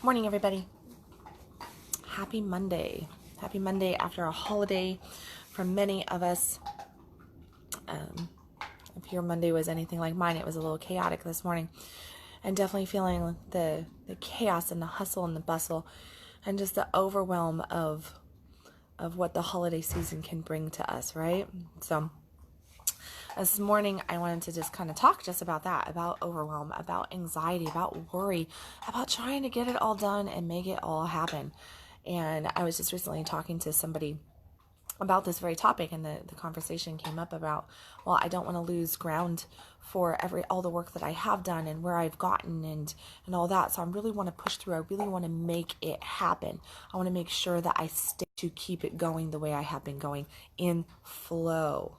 Morning, everybody. Happy Monday. Happy Monday after a holiday for many of us. If your Monday was anything like mine, it was a little chaotic this morning. And definitely feeling the chaos and the hustle and the bustle and just the overwhelm of what the holiday season can bring to us, right? So this morning, I wanted to just kind of talk just about that, about overwhelm, about anxiety, about worry, about trying to get it all done and make it all happen. And I was just recently talking to somebody about this very topic, and the conversation came up about, well, I don't want to lose ground for all the work that I have done and where I've gotten and all that. So I really want to push through. I really want to make it happen. I want to make sure that I stick to keep it going the way I have been going in flow.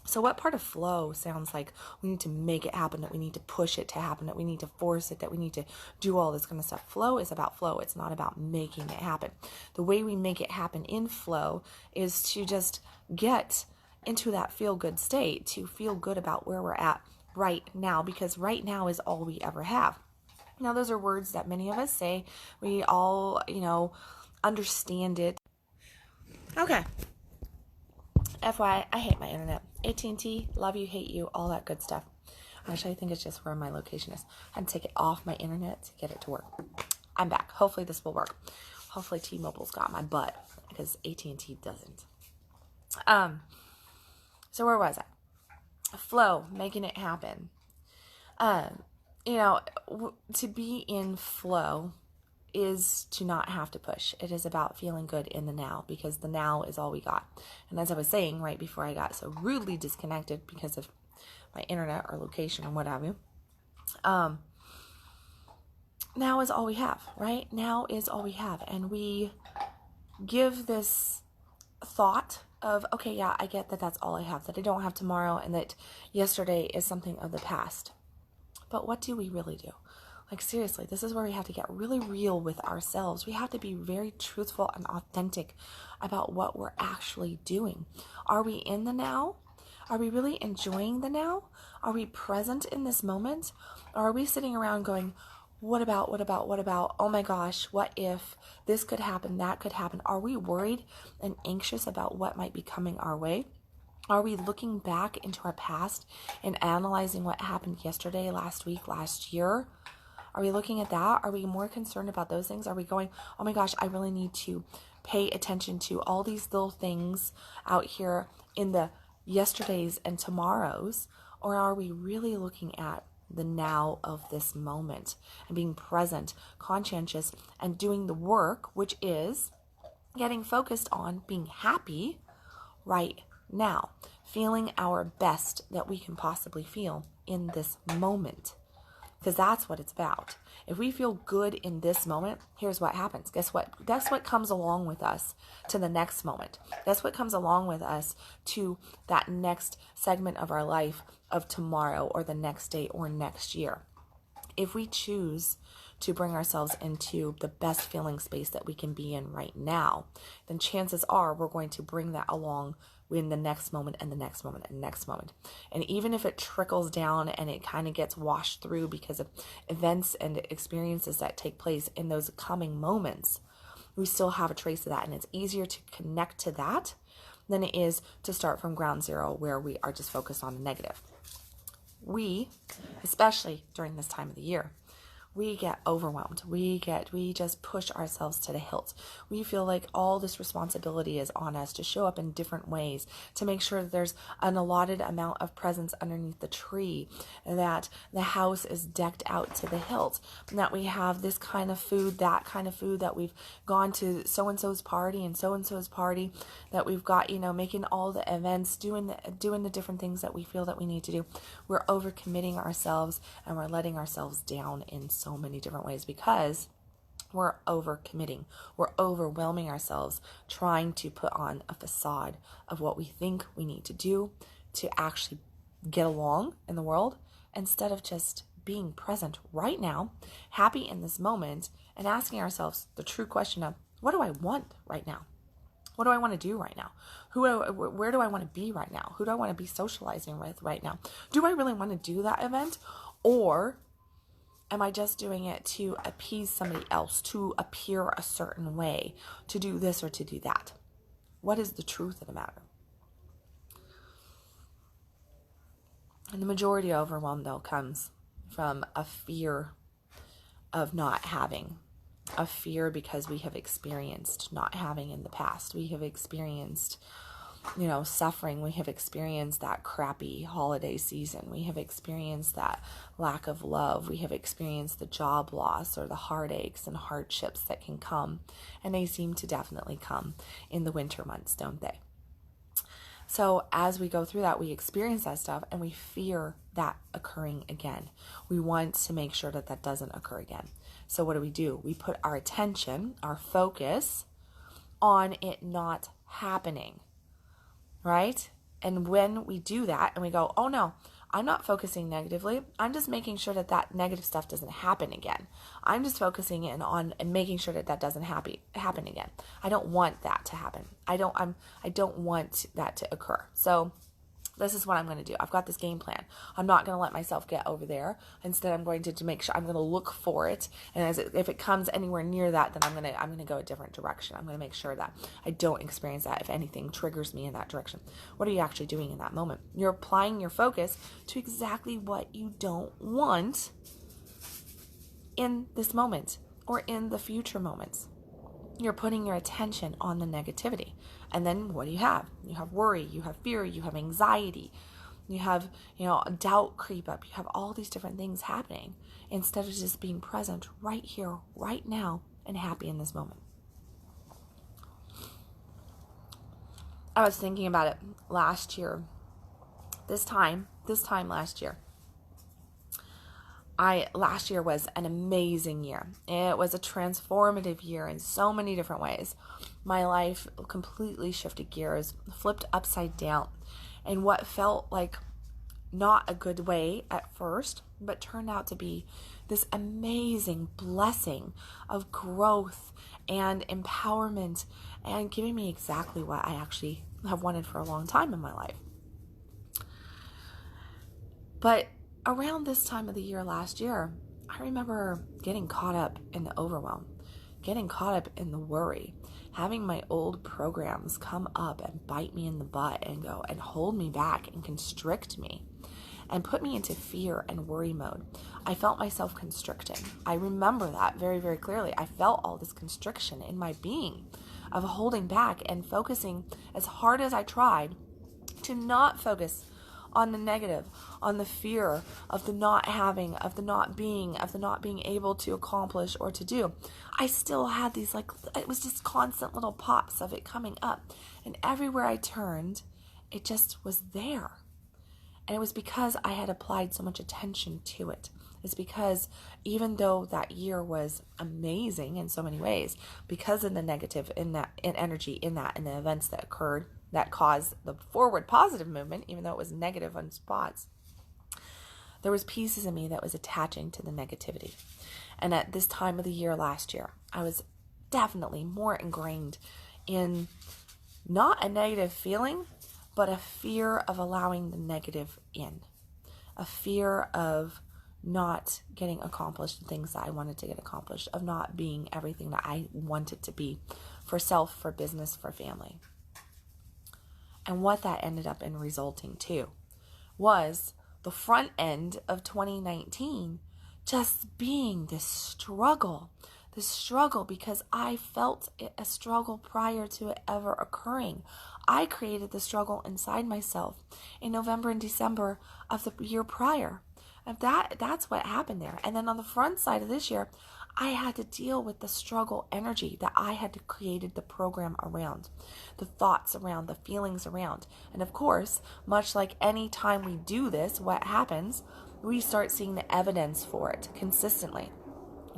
So what part of flow sounds like we need to make it happen, that we need to push it to happen, that we need to force it, that we need to do all this kind of stuff? Flow is about flow. It's not about making it happen. The way we make it happen in flow is to just get into that feel-good state, to feel good about where we're at right now, because right now is all we ever have. Now, those are words that many of us say. We all, understand it. Okay. FYI, I hate my internet. AT&T, love you, hate you, all that good stuff. Actually, I think it's just where my location is. I had to take it off my internet to get it to work. I'm back. Hopefully this will work. Hopefully T-Mobile's got my butt, because AT&T doesn't. So where was I? Flow, making it happen. To be in flow is to not have to push. It is about feeling good in the now, because the now is all we got. And as I was saying right before I got so rudely disconnected because of my internet or location or what have you, now is all we have, right? Now is all we have. And we give this thought of, okay, yeah, I get that that's all I have, that I don't have tomorrow, and that yesterday is something of the past. But what do we really do? Like, seriously, this is where we have to get really real with ourselves. We have to be very truthful and authentic about what we're actually doing. Are we in the now? Are we really enjoying the now? Are we present in this moment? Or are we sitting around going, what about? Oh my gosh, what if this could happen, that could happen? Are we worried and anxious about what might be coming our way? Are we looking back into our past and analyzing what happened yesterday, last week, last year? Are we looking at that? Are we more concerned about those things? Are we going, oh my gosh, I really need to pay attention to all these little things out here in the yesterdays and tomorrows? Or are we really looking at the now of this moment and being present, conscientious, and doing the work, which is getting focused on being happy right now, feeling our best that we can possibly feel in this moment? Because that's what it's about. If we feel good in this moment, here's what happens. Guess what? That's what comes along with us to the next moment. That's what comes along with us to that next segment of our life, of tomorrow or the next day or next year. If we choose to bring ourselves into the best feeling space that we can be in right now, then chances are we're going to bring that along in the next moment and the next moment and next moment. And even if it trickles down and it kind of gets washed through because of events and experiences that take place in those coming moments, we still have a trace of that. And it's easier to connect to that than it is to start from ground zero where we are just focused on the negative. We, especially during this time of the year, we get overwhelmed. We just push ourselves to the hilt. We feel like all this responsibility is on us to show up in different ways, to make sure that there's an allotted amount of presents underneath the tree, that the house is decked out to the hilt, that we have this kind of food, that kind of food, that we've gone to so-and-so's party and so-and-so's party, that we've got, making all the events, doing the different things that we feel that we need to do. We're overcommitting ourselves and we're letting ourselves down in so many different ways because we're overcommitting. We're overwhelming ourselves trying to put on a facade of what we think we need to do to actually get along in the world, instead of just being present right now, happy in this moment, and asking ourselves the true question of, what do I want right now? What do I want to do right now? Where do I want to be right now? Who do I want to be socializing with right now? Do I really want to do that event? Or am I just doing it to appease somebody else, to appear a certain way, to do this or to do that? What is the truth of the matter? And the majority of overwhelm, though, comes from a fear of not having, a fear because we have experienced not having in the past. We have experienced, suffering. We have experienced that crappy holiday season. We have experienced that lack of love. We have experienced the job loss or the heartaches and hardships that can come. And they seem to definitely come in the winter months, don't they? So as we go through that, we experience that stuff and we fear that occurring again. We want to make sure that that doesn't occur again. So what do? We put our attention, our focus on it not happening, right? And when we do that and we go, oh no, I'm not focusing negatively. I'm just making sure that that negative stuff doesn't happen again. I'm just focusing in on and making sure that that doesn't happen again. I don't want that to happen. I don't want that to occur. So this is what I'm going to do. I've got this game plan. I'm not going to let myself get over there. Instead, I'm going to make sure I'm going to look for it. And if it comes anywhere near that, then I'm going to go a different direction. I'm going to make sure that I don't experience that if anything triggers me in that direction. What are you actually doing in that moment? You're applying your focus to exactly what you don't want in this moment or in the future moments. You're putting your attention on the negativity. And then what do? You have worry, you have fear, you have anxiety, you have, doubt creep up. You have all these different things happening instead of just being present right here, right now, and happy in this moment. I was thinking about it last year. This time last year. Last year was an amazing year. It was a transformative year in so many different ways. My life completely shifted gears, flipped upside down in what felt like not a good way at first, but turned out to be this amazing blessing of growth and empowerment and giving me exactly what I actually have wanted for a long time in my life. But around this time of the year last year, I remember getting caught up in the overwhelm, getting caught up in the worry, having my old programs come up and bite me in the butt and go and hold me back and constrict me and put me into fear and worry mode. I felt myself constricting. I remember that very, very clearly. I felt all this constriction in my being of holding back and focusing as hard as I tried to not focus on the negative, on the fear of the not having, of the not being able to accomplish or to do. I still had these, it was just constant little pops of it coming up. And everywhere I turned, it just was there. And it was because I had applied so much attention to it. It's because even though that year was amazing in so many ways, because of the negative in energy in that, and the events that occurred, that caused the forward positive movement, even though it was negative on spots, there was pieces of me that was attaching to the negativity. And at this time of the year last year, I was definitely more ingrained in not a negative feeling, but a fear of allowing the negative in. A fear of not getting accomplished the things that I wanted to get accomplished, of not being everything that I wanted to be for self, for business, for family. And what that ended up in resulting to was the front end of 2019 just being this struggle because I felt it a struggle prior to it ever occurring. I created the struggle inside myself in November and December of the year prior. And that's what happened there. And then on the front side of this year, I had to deal with the struggle energy that I had created the program around, the thoughts around, the feelings around. And of course, much like any time we do this, what happens? We start seeing the evidence for it consistently.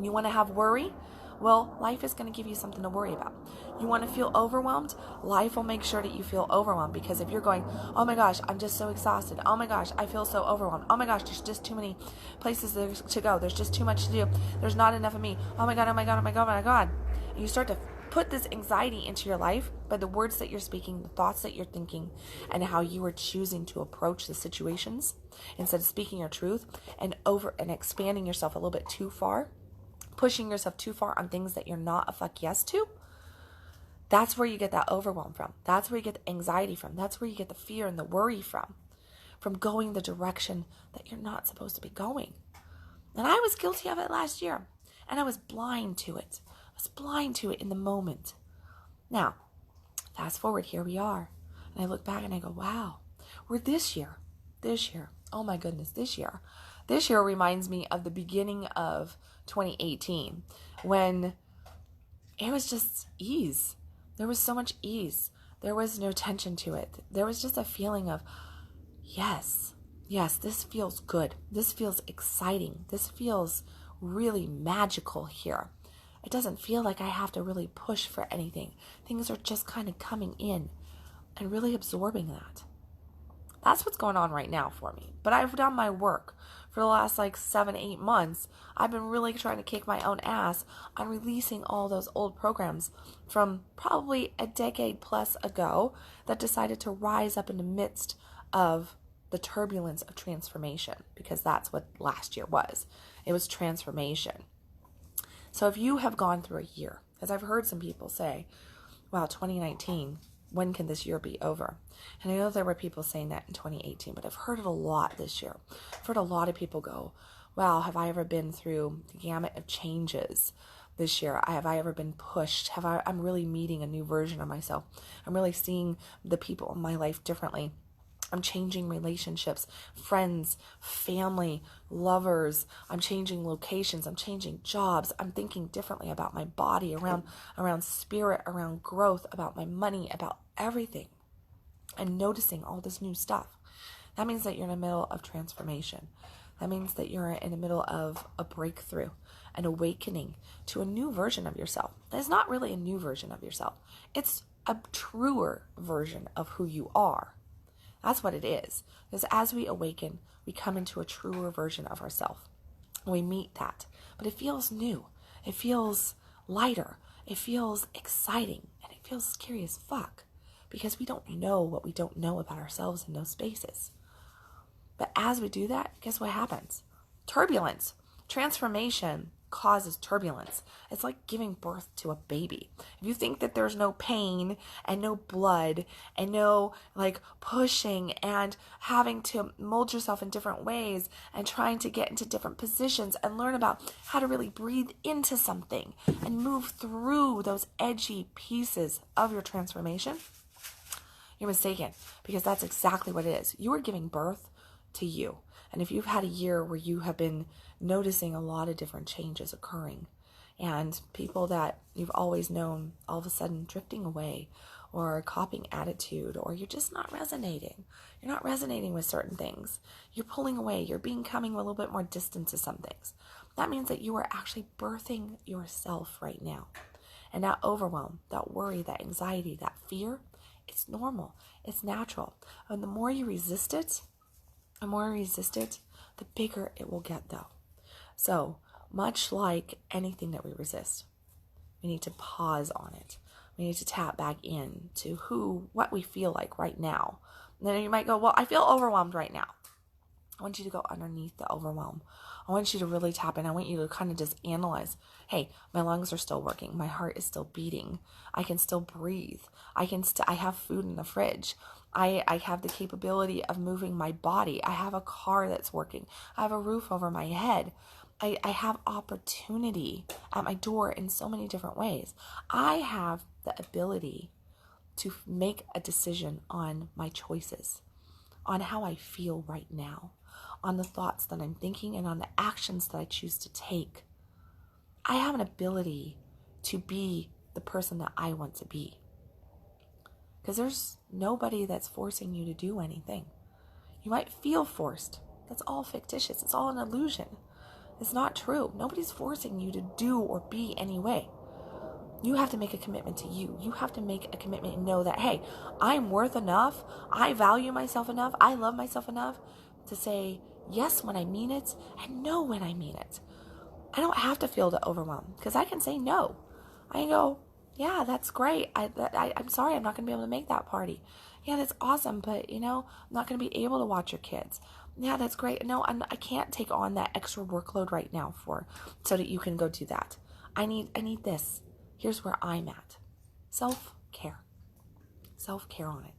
You want to have worry? Well, life is going to give you something to worry about. You want to feel overwhelmed? Life will make sure that you feel overwhelmed, because if you're going, oh my gosh, I'm just so exhausted. Oh my gosh, I feel so overwhelmed. Oh my gosh, there's just too many places to go. There's just too much to do. There's not enough of me. Oh my God, oh my God, oh my God, oh my God. And you start to put this anxiety into your life by the words that you're speaking, the thoughts that you're thinking, and how you are choosing to approach the situations instead of speaking your truth and expanding yourself a little bit too far, pushing yourself too far on things that you're not a fuck yes to. That's where you get that overwhelm from. That's where you get the anxiety from. That's where you get the fear and the worry from going the direction that you're not supposed to be going. And I was guilty of it last year, and I was blind to it. I was blind to it in the moment. Now, fast forward, here we are. And I look back and I go, wow, we're this year, oh my goodness, this year reminds me of the beginning of 2018 when it was just ease. There was so much ease. There was no tension to it. There was just a feeling of, yes, this feels good. This feels exciting. This feels really magical here. It doesn't feel like I have to really push for anything. Things are just kind of coming in and really absorbing that. That's what's going on right now for me. But I've done my work. For the last 7-8 months, I've been really trying to kick my own ass on releasing all those old programs from probably a decade plus ago that decided to rise up in the midst of the turbulence of transformation, because that's what last year was. It was transformation. So if you have gone through a year, as I've heard some people say, wow, 2019, when can this year be over? And I know there were people saying that in 2018, but I've heard it a lot this year. I've heard a lot of people go, wow, have I ever been through the gamut of changes this year? Have I ever been pushed? I'm really meeting a new version of myself. I'm really seeing the people in my life differently. I'm changing relationships, friends, family, lovers. I'm changing locations. I'm changing jobs. I'm thinking differently about my body, around spirit, around growth, about my money, about everything. I'm noticing all this new stuff. That means that you're in the middle of transformation. That means that you're in the middle of a breakthrough, an awakening to a new version of yourself. And it's not really a new version of yourself. It's a truer version of who you are. That's what it is. Because as we awaken, we come into a truer version of ourselves. We meet that. But it feels new. It feels lighter. It feels exciting. And it feels scary as fuck. Because we don't know what we don't know about ourselves in those spaces. But as we do that, guess what happens? Turbulence. Transformation causes turbulence. It's like giving birth to a baby. If you think that there's no pain and no blood and no pushing and having to mold yourself in different ways and trying to get into different positions and learn about how to really breathe into something and move through those edgy pieces of your transformation, you're mistaken, because that's exactly what it is. You are giving birth to you. And if you've had a year where you have been noticing a lot of different changes occurring and people that you've always known all of a sudden drifting away or copying attitude, or you're just not resonating. You're not resonating with certain things. You're pulling away. You're becoming a little bit more distant to some things. That means that you are actually birthing yourself right now. And that overwhelm, that worry, that anxiety, that fear, it's normal. It's natural. And the more you resist it, the bigger it will get, though. So, much like anything that we resist, we need to pause on it. We need to tap back in to what we feel like right now. And then you might go, well, I feel overwhelmed right now. I want you to go underneath the overwhelm. I want you to really tap in. I want you to kind of just analyze, hey, my lungs are still working. My heart is still beating. I can still breathe. I have food in the fridge. I have the capability of moving my body. I have a car that's working. I have a roof over my head. I have opportunity at my door in so many different ways. I have the ability to make a decision on my choices, on how I feel right now, on the thoughts that I'm thinking, and on the actions that I choose to take. I have an ability to be the person that I want to be. Because there's nobody that's forcing you to do anything. You might feel forced. That's all fictitious. It's all an illusion. It's not true. Nobody's forcing you to do or be any way. You have to make a commitment to you. You have to make a commitment and know that, hey, I'm worth enough. I value myself enough. I love myself enough to say yes when I mean it and no when I mean it. I don't have to feel the overwhelm because I can say no. I can go, Yeah, that's great. I'm sorry, I'm not going to be able to make that party. Yeah, that's awesome, but I'm not going to be able to watch your kids. Yeah, that's great. No, I can't take on that extra workload right now so that you can go do that. I need this. Here's where I'm at. Self-care. Self-care on it.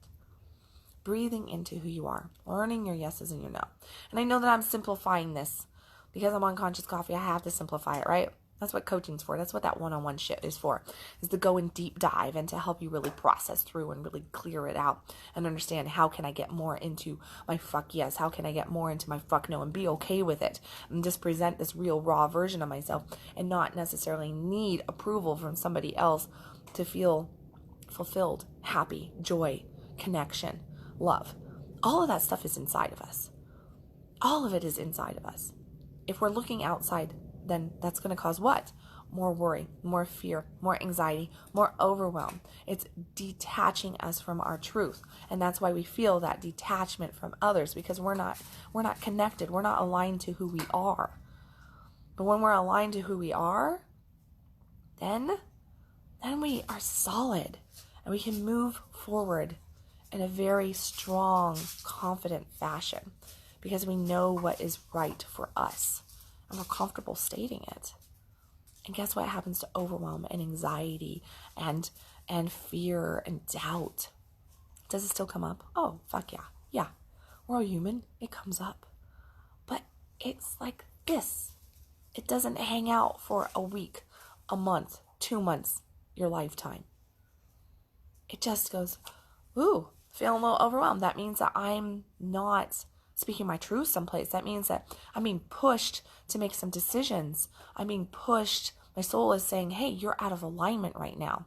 Breathing into who you are. Learning your yeses and your no. And I know that I'm simplifying this because I'm on Conscious Coffee. I have to simplify it, right? That's what coaching's for. That's what that one-on-one shit is for, is to go in deep dive and to help you really process through and really clear it out and understand how can I get more into my fuck yes, how can I get more into my fuck no and be okay with it and just present this real raw version of myself and not necessarily need approval from somebody else to feel fulfilled, happy, joy, connection, love. All of that stuff is inside of us. All of it is inside of us. If we're looking outside, then that's going to cause what? More worry, more fear, more anxiety, more overwhelm. It's detaching us from our truth. And that's why we feel that detachment from others, because we're not connected. We're not aligned to who we are. But when we're aligned to who we are, then we are solid and we can move forward in a very strong, confident fashion because we know what is right for us and we're comfortable stating it. And guess what happens to overwhelm and anxiety and fear and doubt? Does it still come up? Oh, fuck yeah. Yeah. We're all human. It comes up. But it's like this. It doesn't hang out for a week, a month, 2 months, your lifetime. It just goes, ooh, feeling a little overwhelmed. That means that I'm not speaking my truth someplace. That means that I'm being pushed to make some decisions. I'm being pushed. My soul is saying, hey, you're out of alignment right now.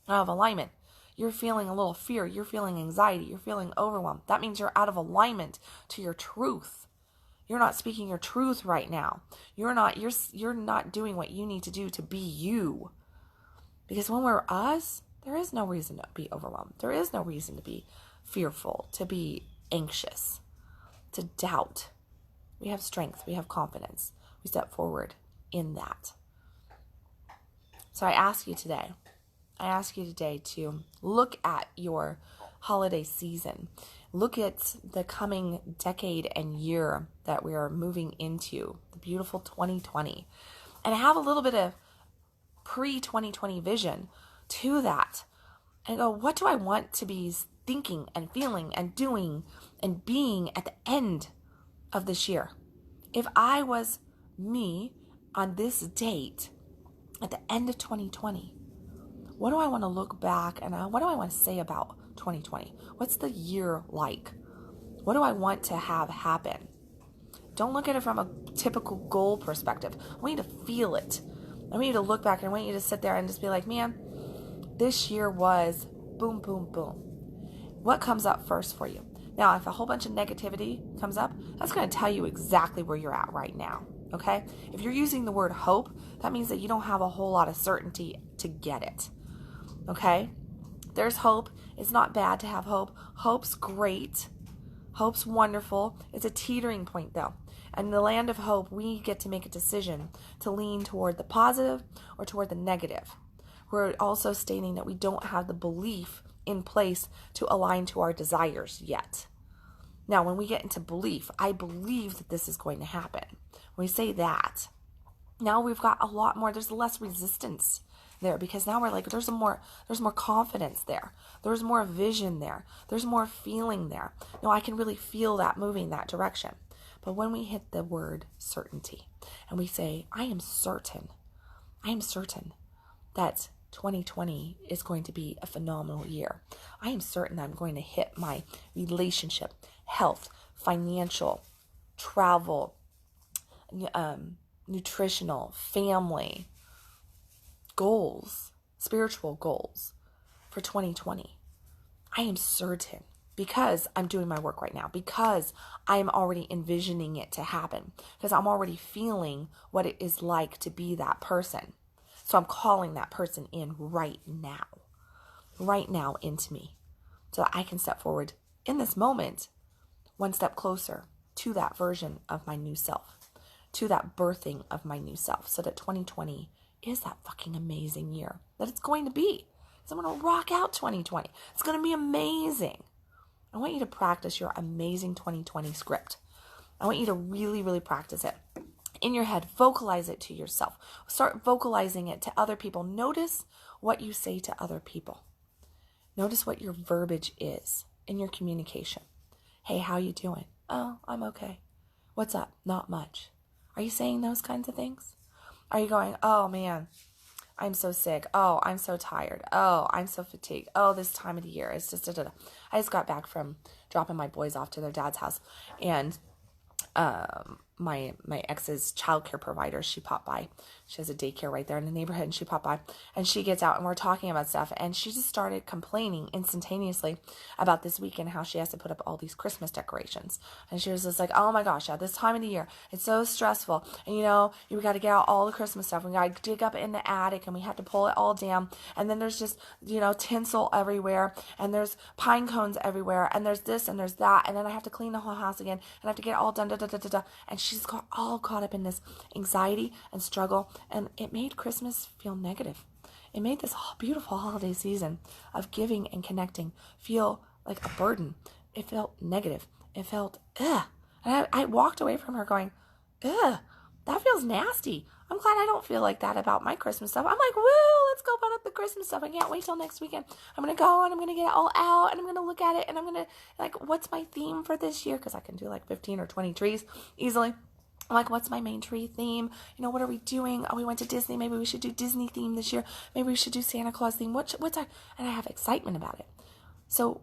Out of alignment. You're feeling a little fear. You're feeling anxiety. You're feeling overwhelmed. That means you're out of alignment to your truth. You're not speaking your truth right now. You're not doing what you need to do to be you. Because when we're us, there is no reason to be overwhelmed. There is no reason to be fearful, to be anxious, to doubt. We have strength. We have confidence. We step forward in that. So I ask you today to look at your holiday season. Look at the coming decade and year that we are moving into, the beautiful 2020, and have a little bit of pre-2020 vision to that. And go, what do I want to be thinking and feeling and doing and being at the end of this year? If I was me on this date at the end of 2020, what do I want to look back and what do I want to say about 2020? What's the year like? What do I want to have happen? Don't look at it from a typical goal perspective. I want you to feel it. I want you to look back and I want you to sit there and just be like, man, this year was boom, boom, boom. What comes up first for you? Now, if a whole bunch of negativity comes up, that's going to tell you exactly where you're at right now. Okay? If you're using the word hope, that means that you don't have a whole lot of certainty to get it. Okay? There's hope. It's not bad to have hope. Hope's great. Hope's wonderful. It's a teetering point though. And in the land of hope, we get to make a decision to lean toward the positive or toward the negative. We're also stating that we don't have the belief in place to align to our desires yet. Now, when we get into belief, I believe that this is going to happen. When we say that, now we've got a lot more, there's less resistance there because now we're like, there's more confidence there. There's more vision there. There's more feeling there. No, I can really feel that moving that direction. But when we hit the word certainty and we say, I am certain that 2020 is going to be a phenomenal year. I am certain I'm going to hit my relationship, health, financial, travel, nutritional, family goals, spiritual goals for 2020. I am certain because I'm doing my work right now, because I'm already envisioning it to happen, because I'm already feeling what it is like to be that person. So I'm calling that person in right now into me so that I can step forward in this moment, one step closer to that version of my new self, to that birthing of my new self, so that 2020 is that fucking amazing year that it's going to be. So I'm going to rock out 2020. It's going to be amazing. I want you to practice your amazing 2020 script. I want you to really, really practice it in your head. Vocalize it to yourself. Start vocalizing it to other people. Notice what you say to other people. Notice what your verbiage is in your communication. Hey, how you doing? Oh, I'm okay. What's up? Not much. Are you saying those kinds of things? Are you going, oh man, I'm so sick. Oh, I'm so tired. Oh, I'm so fatigued. Oh, this time of the year. It's just, I just got back from dropping my boys off to their dad's house, and my ex's childcare provider, she popped by. She has a daycare right there in the neighborhood, and she popped by, and she gets out, and we're talking about stuff, and she just started complaining instantaneously about this weekend, how she has to put up all these Christmas decorations. And she was just like, oh my gosh, at this time of the year, it's so stressful, and you got to get out all the Christmas stuff. We got to dig up in the attic, and we have to pull it all down, and then there's just tinsel everywhere, and there's pine cones everywhere, and there's this and there's that, and then I have to clean the whole house again, and I have to get all done, and she's all caught up in this anxiety and struggle, and it made Christmas feel negative. It made this beautiful holiday season of giving and connecting feel like a burden. It felt negative. It felt, ugh. And I walked away from her going, ugh, that feels nasty. I'm glad I don't feel like that about my Christmas stuff. I'm like, woo, let's go put up the Christmas stuff. I can't wait till next weekend. I'm going to go and I'm going to get it all out and I'm going to look at it and I'm going to, what's my theme for this year? Because I can do 15 or 20 trees easily. I'm like, what's my main tree theme? What are we doing? Oh, we went to Disney. Maybe we should do Disney theme this year. Maybe we should do Santa Claus theme. And I have excitement about it. So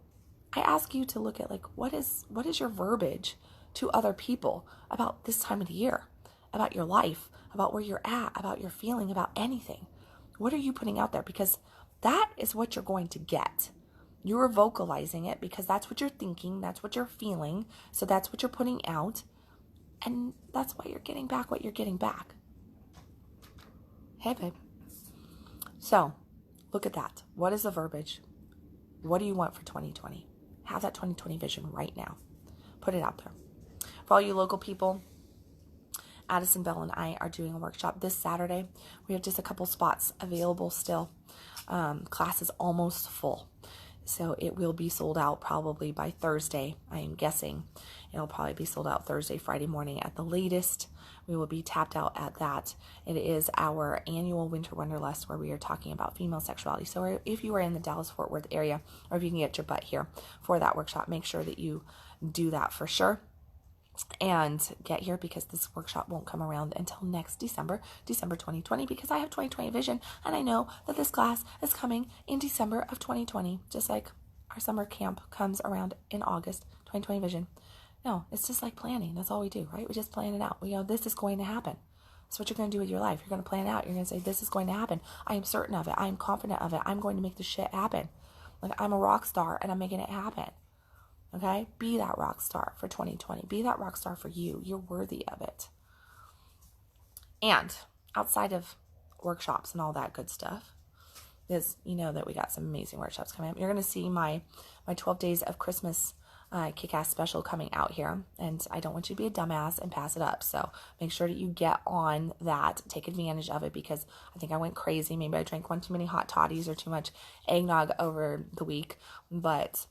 I ask you to look at what is your verbiage to other people about this time of the year, about your life, about where you're at, about your feeling, about anything. What are you putting out there? Because that is what you're going to get. You're vocalizing it because that's what you're thinking. That's what you're feeling. So that's what you're putting out. And that's why you're getting back what you're getting back. Hey, babe. So, look at that. What is the verbiage? What do you want for 2020? Have that 2020 vision right now. Put it out there. For all you local people, Addison Bell and I are doing a workshop this Saturday. We have just a couple spots available still. Class is almost full. So it will be sold out probably by Thursday, I am guessing. It'll probably be sold out Thursday, Friday morning at the latest. We will be tapped out at that. It is our annual Winter Wonderlust where we are talking about female sexuality. So if you are in the Dallas-Fort Worth area, or if you can get your butt here for that workshop, make sure that you do that for sure. And get here because this workshop won't come around until next December 2020, because I have 2020 vision and I know that this class is coming in December of 2020, just like our summer camp comes around in August. 2020 vision. No, it's just like planning. That's all we do, right? We just plan it out. This is going to happen. That's what you're going to do with your life. You're going to plan it out. You're going to say, this is going to happen. I am certain of it. I am confident of it. I'm going to make this shit happen. I'm a rock star and I'm making it happen. Okay? Be that rock star for 2020. Be that rock star for you. You're worthy of it. And outside of workshops and all that good stuff, is that we got some amazing workshops coming up. You're going to see my 12 days of Christmas kick-ass special coming out here. And I don't want you to be a dumbass and pass it up. So make sure that you get on that. Take advantage of it, because I think I went crazy. Maybe I drank one too many hot toddies or too much eggnog over the week. But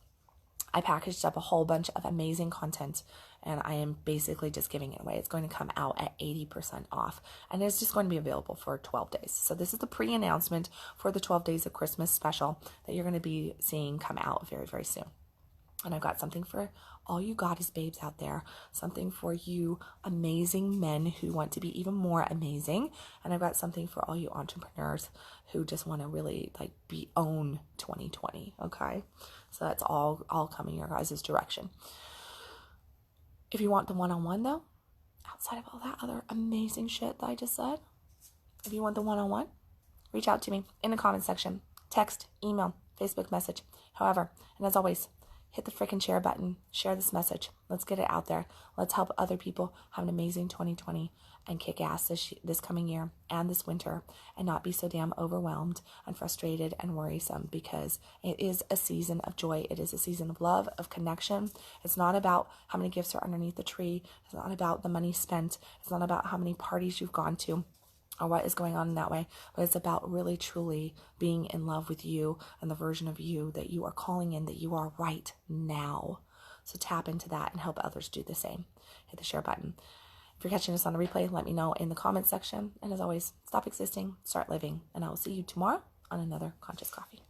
I packaged up a whole bunch of amazing content, and I am basically just giving it away. It's going to come out at 80% off, and it's just going to be available for 12 days. So this is the pre-announcement for the 12 days of Christmas special that you're going to be seeing come out very, very soon. And I've got something for all you goddess babes out there, something for you amazing men who want to be even more amazing, and I've got something for all you entrepreneurs who just want to really own 2020, okay? So that's all coming your guys' direction. If you want the one-on-one though, outside of all that other amazing shit that I just said, if you want the one-on-one, reach out to me in the comment section, text, email, Facebook message, however. And as always, hit the freaking share button, share this message. Let's get it out there. Let's help other people have an amazing 2020 and kick ass this coming year and this winter, and not be so damn overwhelmed and frustrated and worrisome, because it is a season of joy. It is a season of love, of connection. It's not about how many gifts are underneath the tree. It's not about the money spent. It's not about how many parties you've gone to. or what is going on in that way, but it's about really truly being in love with you and the version of you that you are calling in, that you are right now. So tap into that and help others do the same. Hit the share button. If you're catching this on a replay, let me know in the comments section. And as always, stop existing, start living, and I will see you tomorrow on another Conscious Coffee.